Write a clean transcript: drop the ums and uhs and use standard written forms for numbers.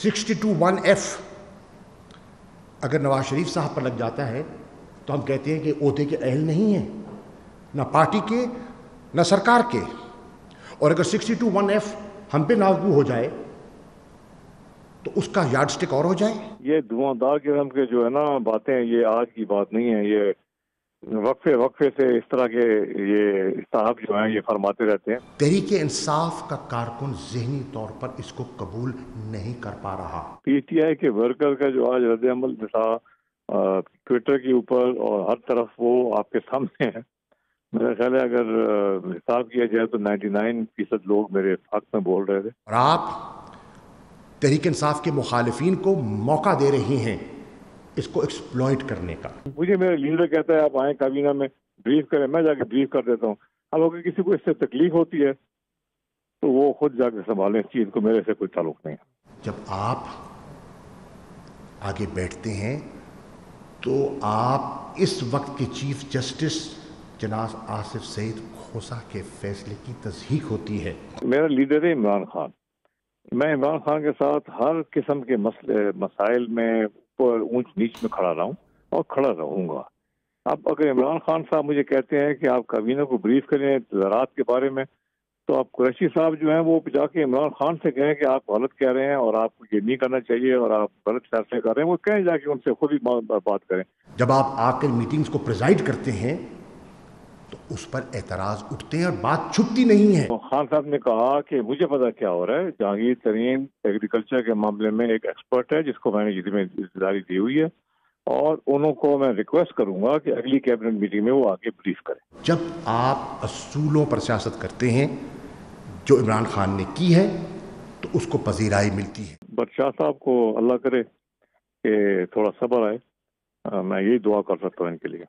62(1)(f अगर नवाज शरीफ साहब पर लग जाता है तो हम कहते हैं कि ओहदे के अहल नहीं हैं, ना पार्टी के ना सरकार के। और अगर 62(1)(f हम पे लागू हो जाए तो उसका यार्डस्टिक और हो जाए। ये धुआंधार किस्म के जो है ना बातें, ये आज की बात नहीं है। ये वक्फे से इस तरह के ये साहब जो हैं ये फरमाते रहते हैं। तहरीके इंसाफ का कारकुन ज़हनी तौर पर इसको कबूल नहीं कर पा रहा। पीटीआई के वर्कर का जो आज रद्द अमल था ट्विटर के ऊपर और हर तरफ, वो आपके सामने है। मेरा ख्याल है अगर हिसाब किया जाए तो 99% लोग मेरे हक में बोल रहे थे। और आप तहरीक इंसाफ के मुखालिफिन को मौका दे रही हैं इसको एक्सप्लॉइट करने का। मुझे मेरा लीडर कहता है आप आए काबीना में ब्रीफ करें, मैं जाके ब्रीफ कर देता हूँ। अब अगर किसी को इससे तकलीफ होती है तो वो खुद जाके संभालें इस चीज को, मेरे से कोई ताल्लुक नहीं है। जब आप आगे बैठते हैं तो आप इस वक्त के चीफ जस्टिस जनाब आसिफ सईद खोसा के फैसले की तस्दीक होती है। मेरा लीडर है इमरान खान। मैं इमरान खान के साथ हर किस्म के मसाइल में पर ऊंच नीच में खड़ा रहा हूँ और खड़ा रहूंगा। अब अगर इमरान खान साहब मुझे कहते हैं कि आप काबीना को ब्रीफ करें ज़राअत के बारे में, तो आप कुरैशी साहब जो हैं वो जाके इमरान खान से कहें कि आप गलत कह रहे हैं और आपको ये नहीं करना चाहिए और आप गलत फैसले कर रहे हैं। वो कहें जाके उनसे खुद ही बात करें। जब आप आकर मीटिंग्स को प्रिजाइड करते हैं तो उस पर एतराज उठते हैं और बात छुपती नहीं है। तो खान साहब ने कहा कि मुझे पता क्या हो रहा है। जहांगीर तरीन एग्रीकल्चर के मामले में एक एक्सपर्ट है जिसको मैंने जिम्मेदारी दी हुई है और उनको मैं रिक्वेस्ट करूंगा कि अगली कैबिनेट मीटिंग में वो आके ब्रीफ करें। जब आप असूलों पर सियासत करते हैं जो इमरान खान ने की है तो उसको पजीराई मिलती है। बादशाह साहब को अल्लाह करे कि थोड़ा सब्र आए। मैं यही दुआ कर सकता हूँ इनके लिए।